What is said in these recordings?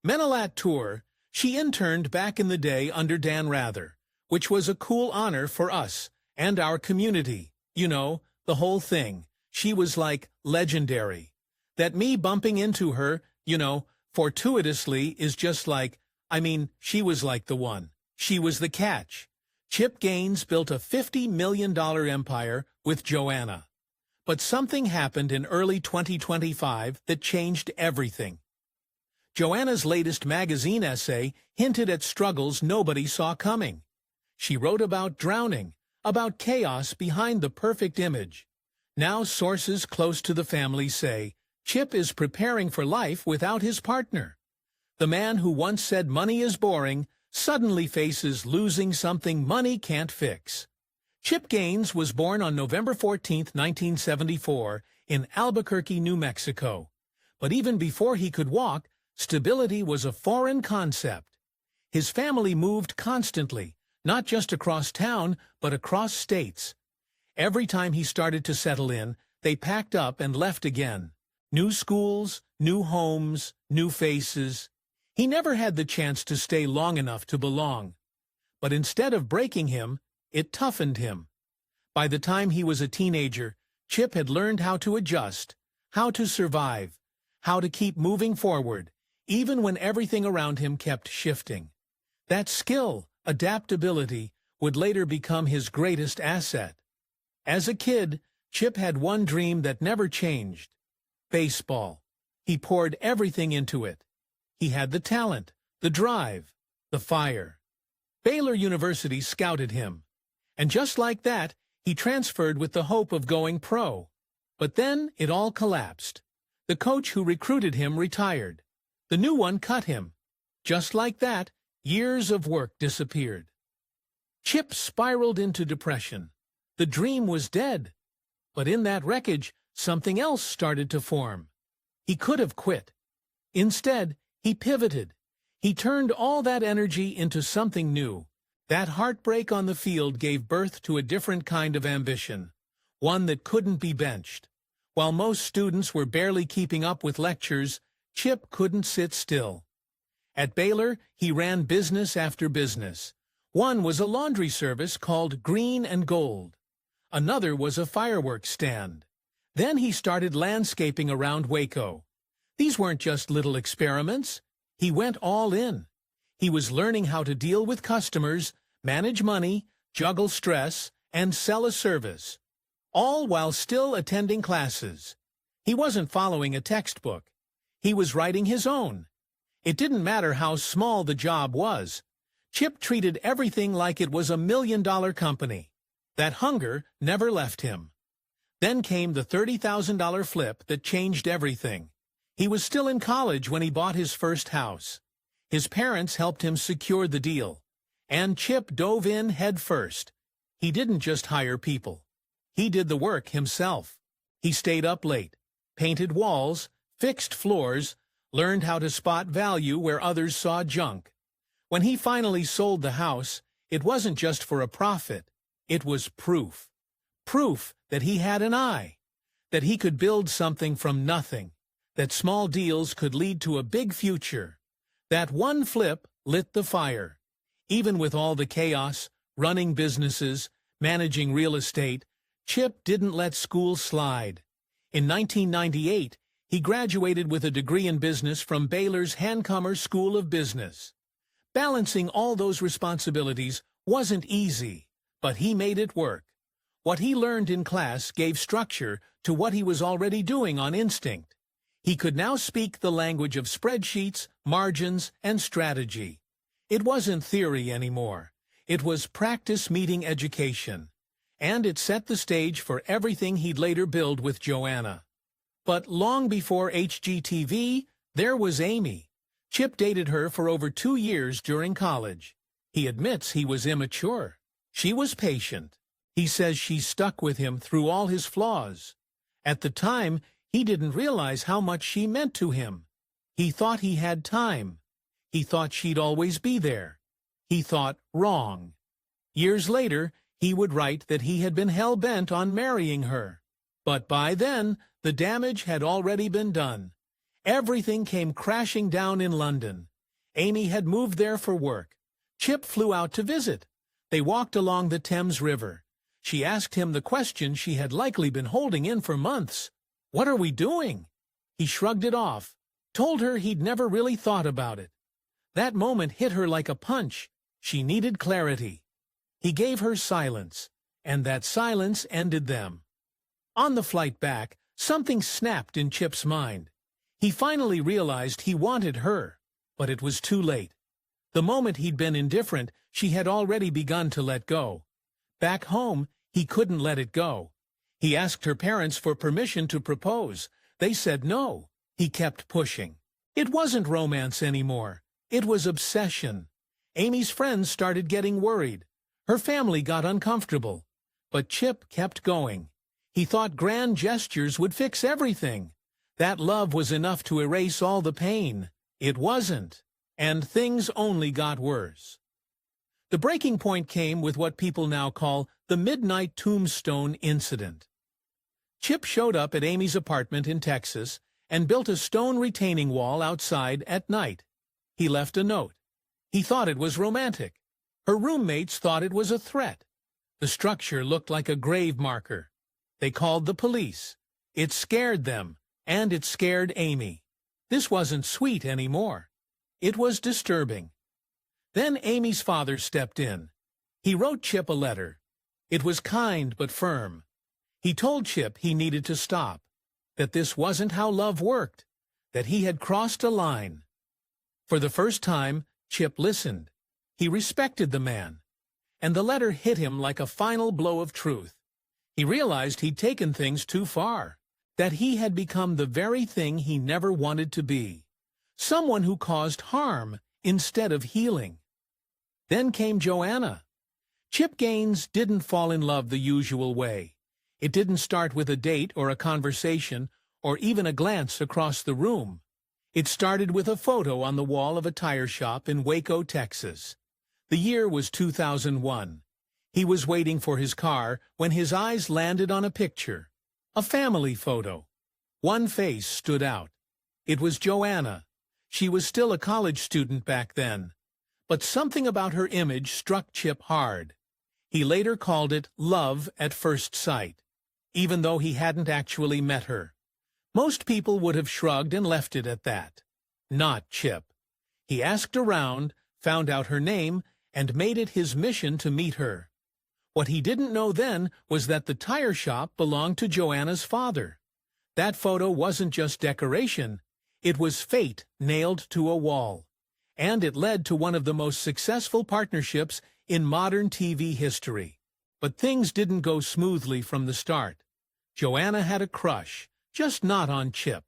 Menelat Tour, she interned back in the day under Dan Rather, which was a cool honor for us and our community. You know, the whole thing. She was like legendary. That me bumping into her, fortuitously is just like, she was like the one. She was the catch. Chip Gaines built a $50 million empire with Joanna. But something happened in early 2025 that changed everything. Joanna's latest magazine essay hinted at struggles nobody saw coming. She wrote about drowning, about chaos behind the perfect image. Now sources close to the family say Chip is preparing for life without his partner. The man who once said money is boring suddenly faces losing something money can't fix. Chip Gaines was born on November 14, 1974, in Albuquerque, New Mexico. But even before he could walk, stability was a foreign concept. His family moved constantly, not just across town, but across states. Every time he started to settle in, they packed up and left again. New schools, new homes, new faces. He never had the chance to stay long enough to belong. But instead of breaking him, it toughened him. By the time he was a teenager, Chip had learned how to adjust, how to survive, how to keep moving forward, even when everything around him kept shifting. That skill, adaptability, would later become his greatest asset. As a kid, Chip had one dream that never changed: baseball. He poured everything into it. He had the talent, the drive, the fire. Baylor University scouted him. And just like that, he transferred with the hope of going pro. But then it all collapsed. The coach who recruited him retired. The new one cut him. Just like that, years of work disappeared. Chip spiraled into depression. The dream was dead. But in that wreckage, something else started to form. He could have quit. Instead, he pivoted. He turned all that energy into something new. That heartbreak on the field gave birth to a different kind of ambition, one that couldn't be benched. While most students were barely keeping up with lectures, Chip couldn't sit still. At Baylor, he ran business after business. One was a laundry service called Green and Gold. Another was a fireworks stand. Then he started landscaping around Waco. These weren't just little experiments. He went all in. He was learning how to deal with customers, manage money, juggle stress, and sell a service, all while still attending classes. He wasn't following a textbook. He was writing his own. It didn't matter how small the job was. Chip treated everything like it was $1 million company. That hunger never left him. Then came the $30,000 flip that changed everything. He was still in college when he bought his first house. His parents helped him secure the deal. And Chip dove in head first. He didn't just hire people. He did the work himself. He stayed up late, painted walls, fixed floors, learned how to spot value where others saw junk. When he finally sold the house, it wasn't just for a profit. It was proof. Proof that he had an eye, that he could build something from nothing, that small deals could lead to a big future. That one flip lit the fire. Even with all the chaos, running businesses, managing real estate, Chip didn't let school slide. In 1998, he graduated with a degree in business from Baylor's Hancomer School of Business. Balancing all those responsibilities wasn't easy, but he made it work. What he learned in class gave structure to what he was already doing on instinct. He could now speak the language of spreadsheets, margins, and strategy. It wasn't theory anymore. It was practice meeting education. And it set the stage for everything he'd later build with Joanna. But long before HGTV, there was Amy. Chip dated her for over 2 years during college. He admits he was immature. She was patient. He says she stuck with him through all his flaws. At the time, he didn't realize how much she meant to him. He thought he had time. He thought she'd always be there. He thought wrong. Years later, he would write that he had been hell-bent on marrying her. But by then, the damage had already been done. Everything came crashing down in London. Amy had moved there for work. Chip flew out to visit. They walked along the Thames River. She asked him the question she had likely been holding in for months. "What are we doing?" He shrugged it off, told her he'd never really thought about it. That moment hit her like a punch. She needed clarity. He gave her silence, and that silence ended them. On the flight back, something snapped in Chip's mind. He finally realized he wanted her, but it was too late. The moment he'd been indifferent, she had already begun to let go. Back home, he couldn't let it go. He asked her parents for permission to propose. They said no. He kept pushing. It wasn't romance anymore. It was obsession. Amy's friends started getting worried. Her family got uncomfortable. But Chip kept going. He thought grand gestures would fix everything. That love was enough to erase all the pain. It wasn't. And things only got worse. The breaking point came with what people now call the Midnight Tombstone Incident. Chip showed up at Amy's apartment in Texas and built a stone retaining wall outside at night. He left a note. He thought it was romantic. Her roommates thought it was a threat. The structure looked like a grave marker. They called the police. It scared them, and it scared Amy. This wasn't sweet anymore. It was disturbing. Then Amy's father stepped in. He wrote Chip a letter. It was kind but firm. He told Chip he needed to stop, that this wasn't how love worked, that he had crossed a line. For the first time, Chip listened. He respected the man. And the letter hit him like a final blow of truth. He realized he'd taken things too far, that he had become the very thing he never wanted to be, someone who caused harm instead of healing. Then came Joanna. Chip Gaines didn't fall in love the usual way. It didn't start with a date or a conversation or even a glance across the room. It started with a photo on the wall of a tire shop in Waco, Texas. The year was 2001. He was waiting for his car when his eyes landed on a picture, a family photo. One face stood out. It was Joanna. She was still a college student back then. But something about her image struck Chip hard. He later called it love at first sight, even though he hadn't actually met her. Most people would have shrugged and left it at that. Not Chip. He asked around, found out her name, and made it his mission to meet her. What he didn't know then was that the tire shop belonged to Joanna's father. That photo wasn't just decoration. It was fate nailed to a wall. And it led to one of the most successful partnerships in modern TV history. But things didn't go smoothly from the start. Joanna had a crush, just not on Chip.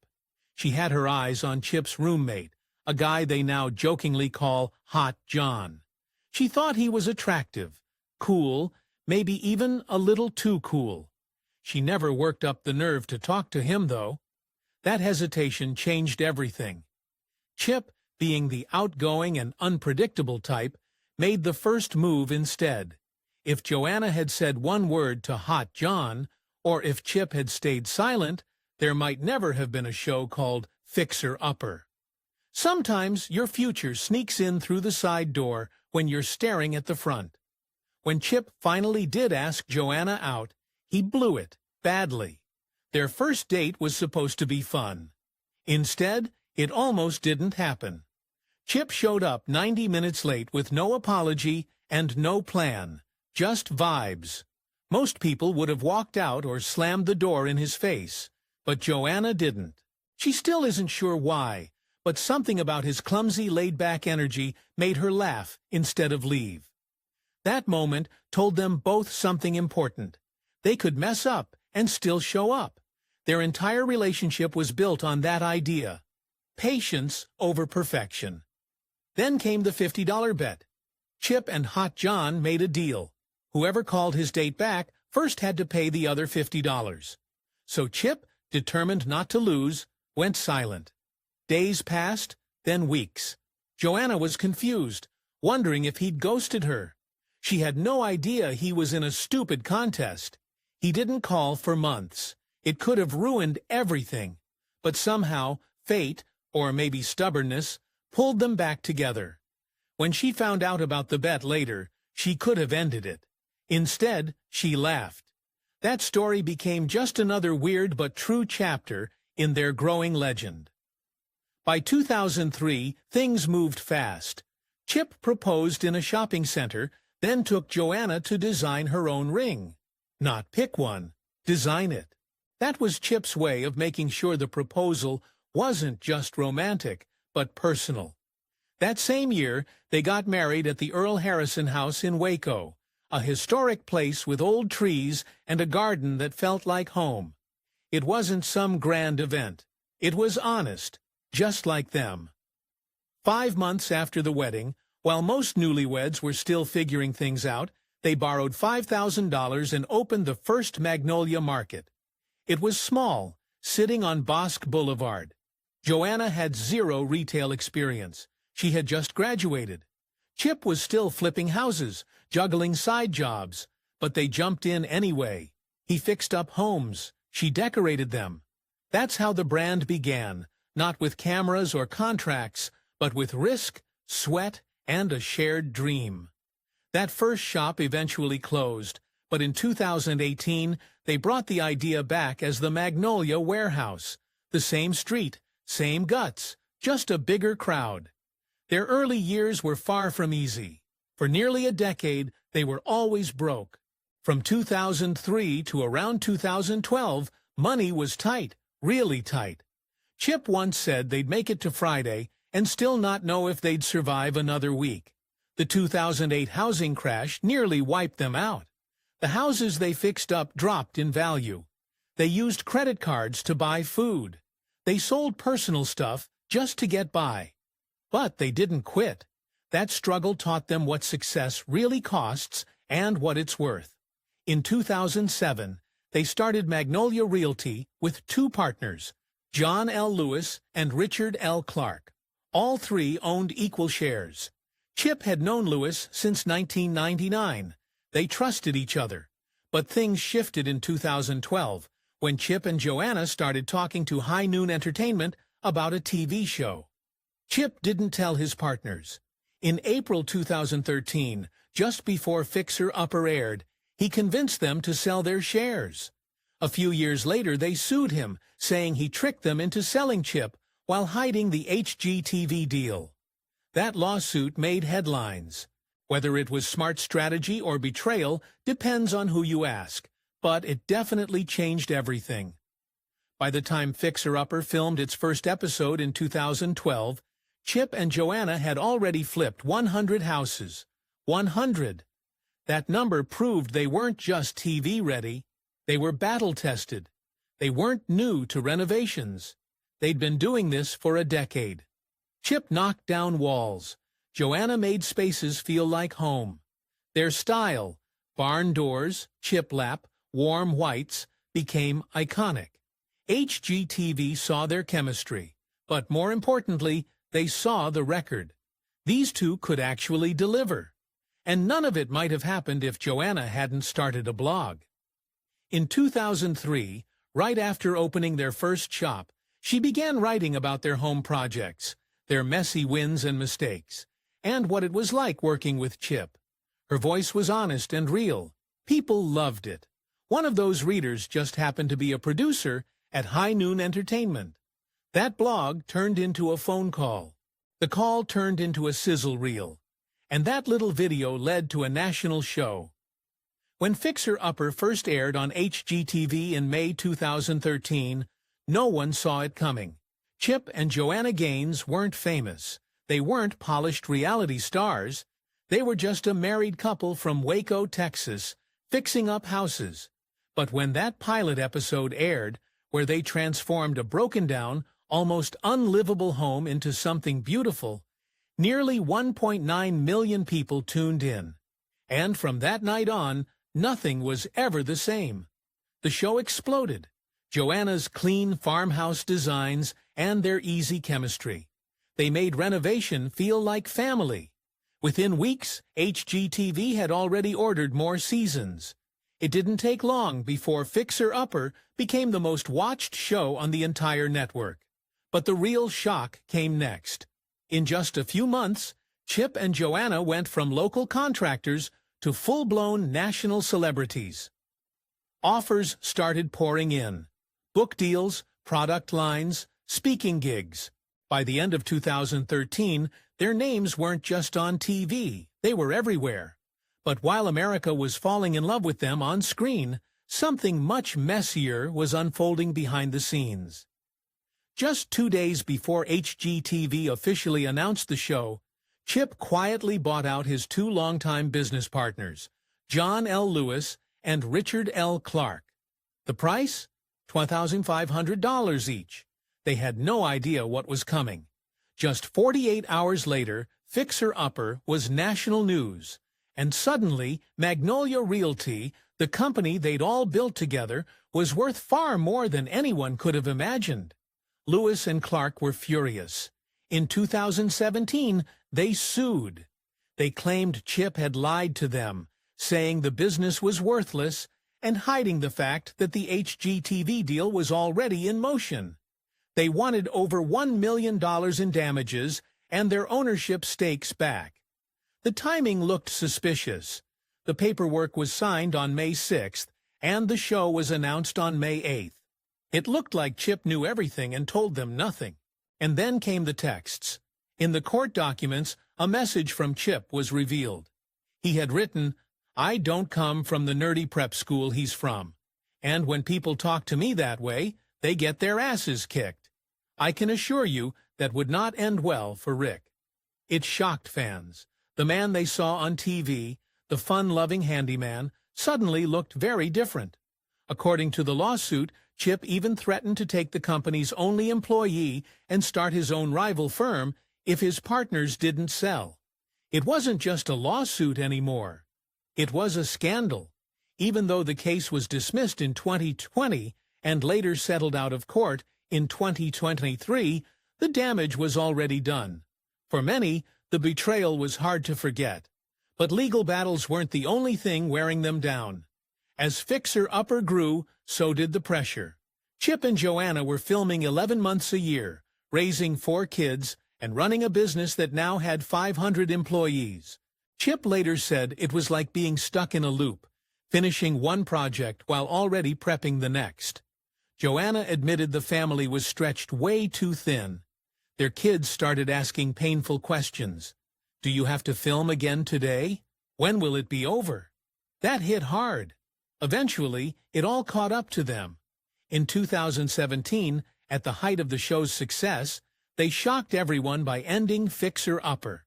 She had her eyes on Chip's roommate, a guy they now jokingly call Hot John. She thought he was attractive, cool, maybe even a little too cool. She never worked up the nerve to talk to him, though. That hesitation changed everything. Chip, being the outgoing and unpredictable type, made the first move instead. If Joanna had said one word to Hot John, or if Chip had stayed silent, there might never have been a show called Fixer Upper. Sometimes your future sneaks in through the side door when you're staring at the front. When Chip finally did ask Joanna out, he blew it, badly. Their first date was supposed to be fun. Instead, it almost didn't happen. Chip showed up 90 minutes late with no apology and no plan, just vibes. Most people would have walked out or slammed the door in his face, but Joanna didn't. She still isn't sure why, but something about his clumsy, laid-back energy made her laugh instead of leave. That moment told them both something important. They could mess up and still show up. Their entire relationship was built on that idea. Patience over perfection. Then came the $50 bet. Chip and Hot John made a deal. Whoever called his date back first had to pay the other $50. So Chip, determined not to lose, went silent. Days passed, then weeks. Joanna was confused, wondering if he'd ghosted her. She had no idea he was in a stupid contest. He didn't call for months. It could have ruined everything. But somehow, fate, or maybe stubbornness, pulled them back together. When she found out about the bet later, she could have ended it. Instead, she laughed. That story became just another weird but true chapter in their growing legend. By 2003, things moved fast. Chip proposed in a shopping center, then took Joanna to design her own ring. Not pick one, design it. That was Chip's way of making sure the proposal wasn't just romantic, but personal. That same year, they got married at the Earl Harrison House in Waco, a historic place with old trees and a garden that felt like home. It wasn't some grand event. It was honest, just like them. 5 months after the wedding, while most newlyweds were still figuring things out, they borrowed $5,000 and opened the first Magnolia market. It was small, sitting on Bosque Boulevard. Joanna had zero retail experience. She had just graduated. Chip was still flipping houses, juggling side jobs, but they jumped in anyway. He fixed up homes. She decorated them. That's how the brand began, not with cameras or contracts, but with risk, sweat, and a shared dream. That first shop eventually closed, but in 2018, they brought the idea back as the Magnolia Warehouse. The same street, same guts, just a bigger crowd. Their early years were far from easy. For nearly a decade, they were always broke. From 2003 to around 2012, money was tight, really tight. Chip once said they'd make it to Friday and still not know if they'd survive another week. The 2008 housing crash nearly wiped them out. The houses they fixed up dropped in value. They used credit cards to buy food. They sold personal stuff just to get by. But they didn't quit. That struggle taught them what success really costs and what it's worth. In 2007, they started Magnolia Realty with 2 partners, John L. Lewis and Richard L. Clark. All 3 owned equal shares. Chip had known Lewis since 1999. They trusted each other. But things shifted in 2012, when Chip and Joanna started talking to High Noon Entertainment about a TV show. Chip didn't tell his partners. In April 2013, just before Fixer Upper aired, he convinced them to sell their shares. A few years later, they sued him, saying he tricked them into selling Chip while hiding the HGTV deal. That lawsuit made headlines. Whether it was smart strategy or betrayal depends on who you ask, but it definitely changed everything. By the time Fixer Upper filmed its first episode in 2012, Chip and Joanna had already flipped 100 houses. 100. That number proved they weren't just TV ready. They were battle-tested. They weren't new to renovations. They'd been doing this for a decade. Chip knocked down walls. Joanna made spaces feel like home. Their style, barn doors, chiplap, warm whites, became iconic. HGTV saw their chemistry, but more importantly, they saw the record. These 2 could actually deliver. And none of it might have happened if Joanna hadn't started a blog. In 2003, right after opening their first shop, she began writing about their home projects, their messy wins and mistakes, and what it was like working with Chip. Her voice was honest and real. People loved it. One of those readers just happened to be a producer at High Noon Entertainment. That blog turned into a phone call. The call turned into a sizzle reel. And that little video led to a national show. When Fixer Upper first aired on HGTV in May 2013, no one saw it coming. Chip and Joanna Gaines weren't famous. They weren't polished reality stars. They were just a married couple from Waco, Texas, fixing up houses. But when that pilot episode aired, where they transformed a broken-down, almost unlivable home into something beautiful, nearly 1.9 million people tuned in. And from that night on, nothing was ever the same. The show exploded. Joanna's clean farmhouse designs and their easy chemistry. They made renovation feel like family. Within weeks, HGTV had already ordered more seasons. It didn't take long before Fixer Upper became the most watched show on the entire network. But the real shock came next. In just a few months, Chip and Joanna went from local contractors to full-blown national celebrities. Offers started pouring in. Book deals, product lines, speaking gigs. By the end of 2013, their names weren't just on TV, they were everywhere. But while America was falling in love with them on screen, something much messier was unfolding behind the scenes. Just 2 days before HGTV officially announced the show, Chip quietly bought out his two longtime business partners, John L. Lewis and Richard L. Clark. The price? $12,500 each. They had no idea what was coming. Just 48 hours later, Fixer Upper was national news. And suddenly, Magnolia Realty, the company they'd all built together, was worth far more than anyone could have imagined. Lewis and Clark were furious. In 2017, they sued. They claimed Chip had lied to them, saying the business was worthless and hiding the fact that the HGTV deal was already in motion. They wanted over $1 million in damages and their ownership stakes back. The timing looked suspicious. The paperwork was signed on May 6th, and the show was announced on May 8th. It looked like Chip knew everything and told them nothing. And then came the texts. In the court documents, a message from Chip was revealed. He had written, "I don't come from the nerdy prep school he's from. And when people talk to me that way, they get their asses kicked. I can assure you that would not end well for Rick." It shocked fans. The man they saw on TV, the fun-loving handyman, suddenly looked very different. According to the lawsuit, Chip even threatened to take the company's only employee and start his own rival firm if his partners didn't sell. It wasn't just a lawsuit anymore. It was a scandal. Even though the case was dismissed in 2020 and later settled out of court in 2023, the damage was already done. For many, the betrayal was hard to forget. But legal battles weren't the only thing wearing them down. As Fixer Upper grew, so did the pressure. Chip and Joanna were filming 11 months a year, raising 4 kids, and running a business that now had 500 employees. Chip later said it was like being stuck in a loop, finishing one project while already prepping the next. Joanna admitted the family was stretched way too thin. Their kids started asking painful questions. Do you have to film again today? When will it be over? That hit hard. Eventually, it all caught up to them. In 2017, at the height of the show's success, they shocked everyone by ending Fixer Upper.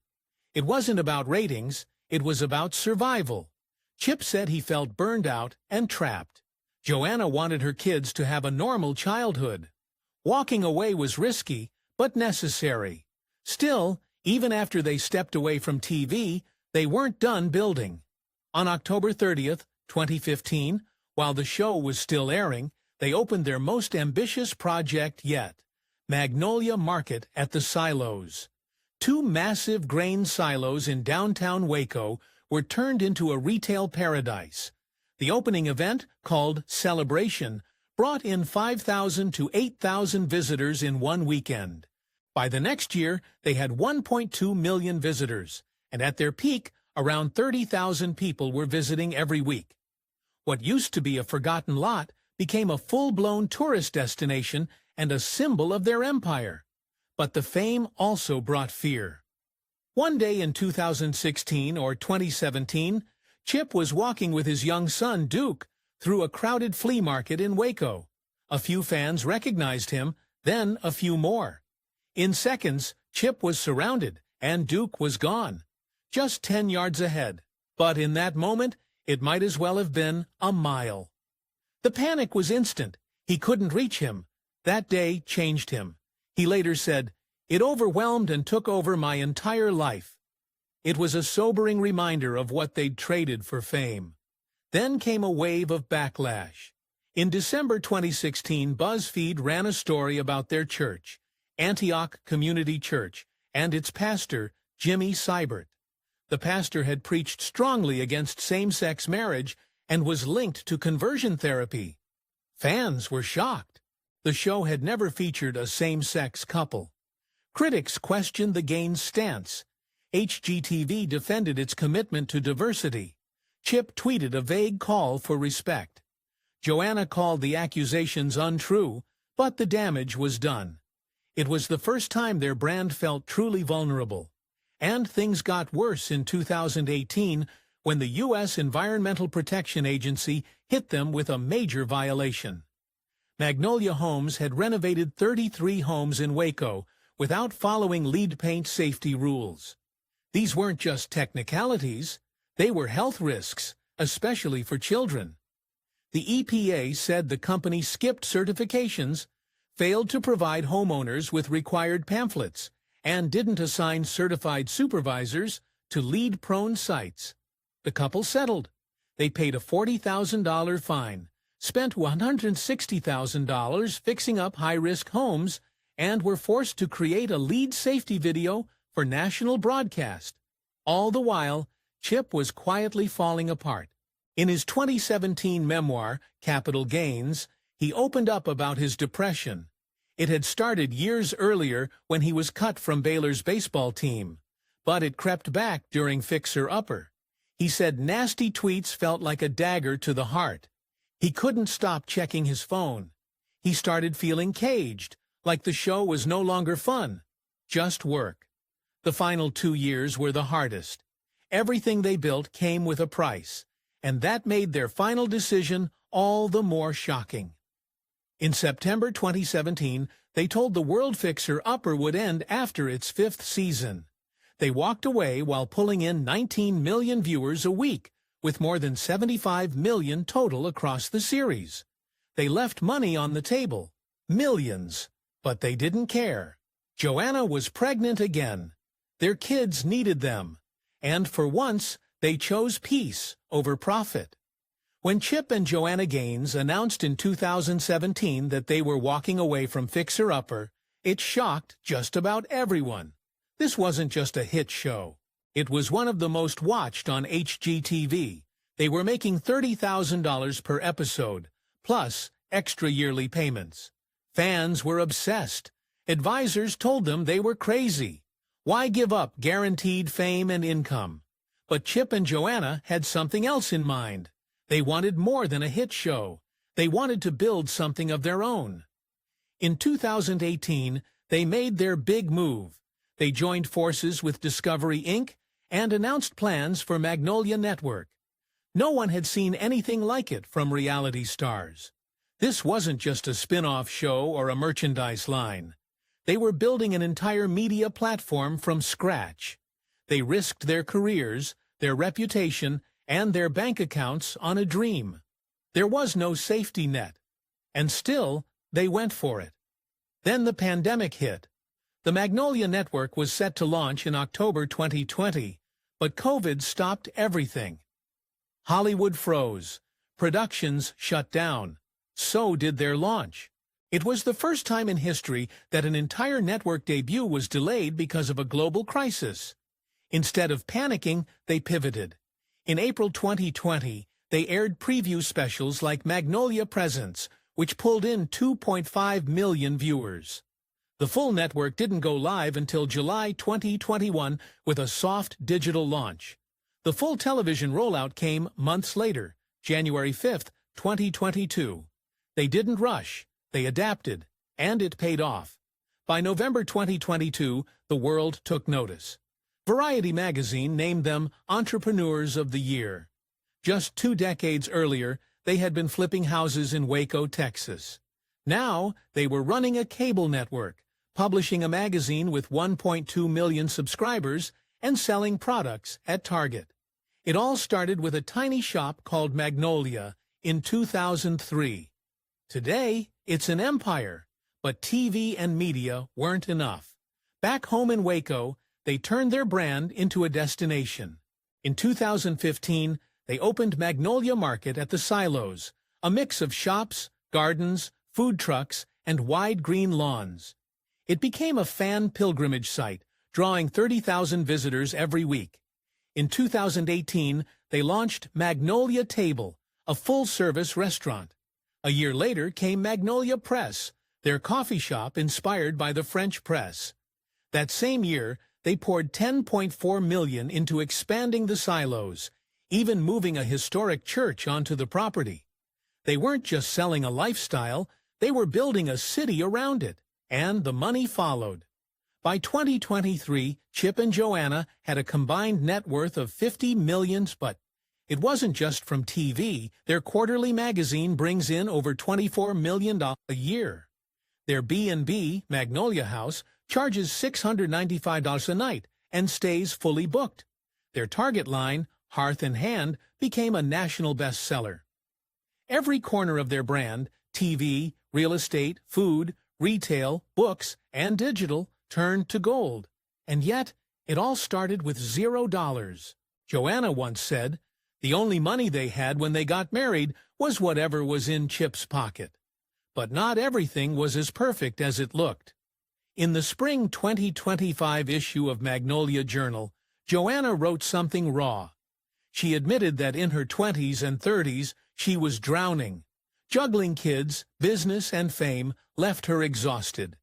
It wasn't about ratings, it was about survival. Chip said he felt burned out and trapped. Joanna wanted her kids to have a normal childhood. Walking away was risky, but necessary. Still, even after they stepped away from TV, they weren't done building. On October 30th, 2015, while the show was still airing, they opened their most ambitious project yet, Magnolia Market at the Silos. 2 massive grain silos in downtown Waco were turned into a retail paradise. The opening event, called Celebration, brought in 5,000 to 8,000 visitors in one weekend. By the next year, they had 1.2 million visitors, and at their peak, around 30,000 people were visiting every week. What used to be a forgotten lot became a full-blown tourist destination and a symbol of their empire. But the fame also brought fear. One day in 2016 or 2017, Chip was walking with his young son, Duke, through a crowded flea market in Waco. A few fans recognized him, then a few more. In seconds, Chip was surrounded, and Duke was gone, just 10 yards ahead. But in that moment, it might as well have been a mile. The panic was instant. He couldn't reach him. That day changed him. He later said, "It overwhelmed and took over my entire life." It was a sobering reminder of what they'd traded for fame. Then came a wave of backlash. In December 2016, BuzzFeed ran a story about their church, Antioch Community Church, and its pastor, Jimmy Seibert. The pastor had preached strongly against same-sex marriage and was linked to conversion therapy. Fans were shocked. The show had never featured a same-sex couple. Critics questioned the Gaines' stance. HGTV defended its commitment to diversity. Chip tweeted a vague call for respect. Joanna called the accusations untrue, but the damage was done. It was the first time their brand felt truly vulnerable. And things got worse in 2018 when the U.S. Environmental Protection Agency hit them with a major violation. Magnolia Homes had renovated 33 homes in Waco without following lead paint safety rules. These weren't just technicalities, they were health risks, especially for children. The EPA said the company skipped certifications, failed to provide homeowners with required pamphlets, and didn't assign certified supervisors to lead-prone sites. The couple settled. They paid a $40,000 fine, spent $160,000 fixing up high-risk homes, and were forced to create a lead safety video for national broadcast. All the while, Chip was quietly falling apart. In his 2017 memoir, Capital Gains, he opened up about his depression. It had started years earlier when he was cut from Baylor's baseball team, but it crept back during Fixer Upper. He said nasty tweets felt like a dagger to the heart. He couldn't stop checking his phone. He started feeling caged, like the show was no longer fun, just work. The final 2 years were the hardest. Everything they built came with a price, and that made their final decision all the more shocking. In September 2017, they told the world Fixer Upper would end after its 5th season. They walked away while pulling in 19 million viewers a week, with more than 75 million total across the series. They left money on the table, millions, but they didn't care. Joanna was pregnant again. Their kids needed them, and for once, they chose peace over profit. When Chip and Joanna Gaines announced in 2017 that they were walking away from Fixer Upper, it shocked just about everyone. This wasn't just a hit show. It was one of the most watched on HGTV. They were making $30,000 per episode, plus extra yearly payments. Fans were obsessed. Advisors told them they were crazy. Why give up guaranteed fame and income? But Chip and Joanna had something else in mind. They wanted more than a hit show. They wanted to build something of their own. In 2018, they made their big move. They joined forces with Discovery Inc. and announced plans for Magnolia Network. No one had seen anything like it from reality stars. This wasn't just a spin-off show or a merchandise line. They were building an entire media platform from scratch. They risked their careers, their reputation, and their bank accounts on a dream. There was no safety net. And still, they went for it. Then the pandemic hit. The Magnolia Network was set to launch in October 2020, but COVID stopped everything. Hollywood froze. Productions shut down. So did their launch. It was the first time in history that an entire network debut was delayed because of a global crisis. Instead of panicking, they pivoted. In April 2020, they aired preview specials like Magnolia Presents, which pulled in 2.5 million viewers. The full network didn't go live until July 2021 with a soft digital launch. The full television rollout came months later, January 5, 2022. They didn't rush, they adapted, and it paid off. By November 2022, the world took notice. Variety magazine named them Entrepreneurs of the Year. Just 2 decades earlier, they had been flipping houses in Waco, Texas. Now, they were running a cable network, publishing a magazine with 1.2 million subscribers, and selling products at Target. It all started with a tiny shop called Magnolia in 2003. Today, it's an empire, but TV and media weren't enough. Back home in Waco, they turned their brand into a destination. In 2015, they opened Magnolia Market at the Silos, a mix of shops, gardens, food trucks, and wide green lawns. It became a fan pilgrimage site, drawing 30,000 visitors every week. In 2018, they launched Magnolia Table, a full-service restaurant. A year later came Magnolia Press, their coffee shop inspired by the French press. That same year, they poured $10.4 million into expanding the silos, even moving a historic church onto the property. They weren't just selling a lifestyle, they were building a city around it, and the money followed. By 2023, Chip and Joanna had a combined net worth of $50 million, but it wasn't just from TV. Their quarterly magazine brings in over $24 million a year. Their B&B, Magnolia House, charges $695 a night and stays fully booked. Their Target line, Hearth and Hand, became a national bestseller. Every corner of their brand, TV, real estate, food, retail, books, and digital, turned to gold. And yet, it all started with $0. Joanna once said, the only money they had when they got married was whatever was in Chip's pocket. But not everything was as perfect as it looked. In the spring 2025 issue of Magnolia Journal, Joanna wrote something raw. She admitted that in her 20s and 30s, she was drowning. Juggling kids, business, and fame left her exhausted.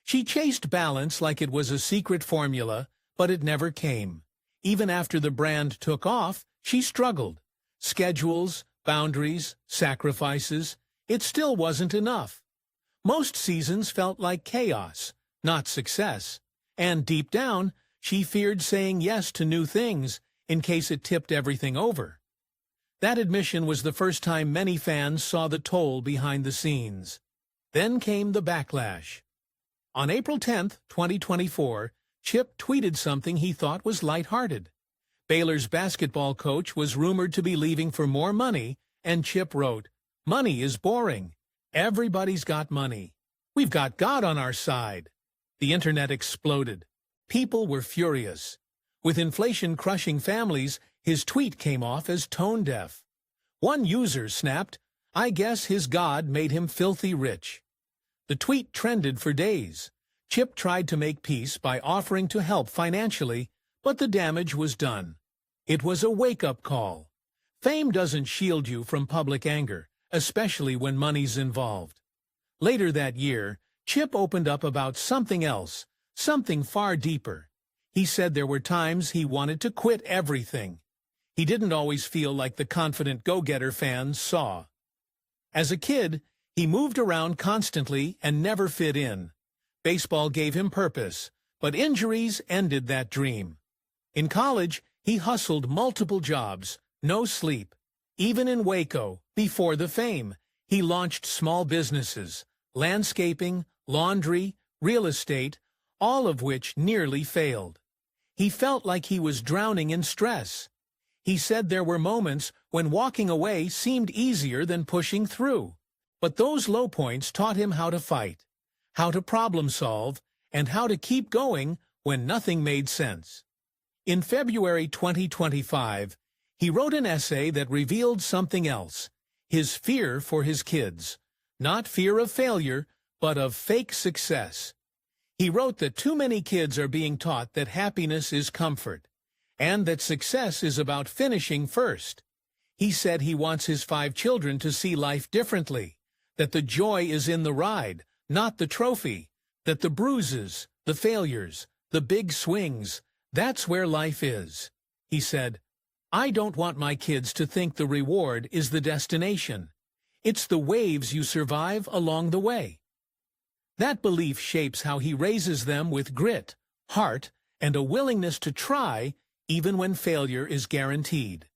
She chased balance like it was a secret formula, but it never came. Even after the brand took off, she struggled. Schedules, boundaries, sacrifices, it still wasn't enough. Most seasons felt like chaos, not success. And deep down, she feared saying yes to new things in case it tipped everything over. That admission was the first time many fans saw the toll behind the scenes. Then came the backlash. On April 10, 2024, Chip tweeted something he thought was lighthearted. Baylor's basketball coach was rumored to be leaving for more money, and Chip wrote, "Money is boring. Everybody's got money. We've got God on our side." The internet exploded. People were furious. With inflation crushing families, his tweet came off as tone-deaf. One user snapped, "I guess his God made him filthy rich." The tweet trended for days. Chip tried to make peace by offering to help financially, but the damage was done. It was a wake-up call. Fame doesn't shield you from public anger, especially when money's involved. Later that year, Chip opened up about something else, something far deeper. He said there were times he wanted to quit everything. He didn't always feel like the confident go-getter fans saw. As a kid, he moved around constantly and never fit in. Baseball gave him purpose, but injuries ended that dream. In college, he hustled multiple jobs, no sleep. Even in Waco, before the fame, he launched small businesses, landscaping, laundry, real estate, all of which nearly failed. He felt like he was drowning in stress. He said there were moments when walking away seemed easier than pushing through. But those low points taught him how to fight, how to problem solve, and how to keep going when nothing made sense. In February 2025, he wrote an essay that revealed something else, his fear for his kids. Not fear of failure, but of fake success. He wrote that too many kids are being taught that happiness is comfort, and that success is about finishing first. He said he wants his 5 children to see life differently, that the joy is in the ride, not the trophy, that the bruises, the failures, the big swings, that's where life is. He said, "I don't want my kids to think the reward is the destination. It's the waves you survive along the way." That belief shapes how he raises them with grit, heart, and a willingness to try even when failure is guaranteed.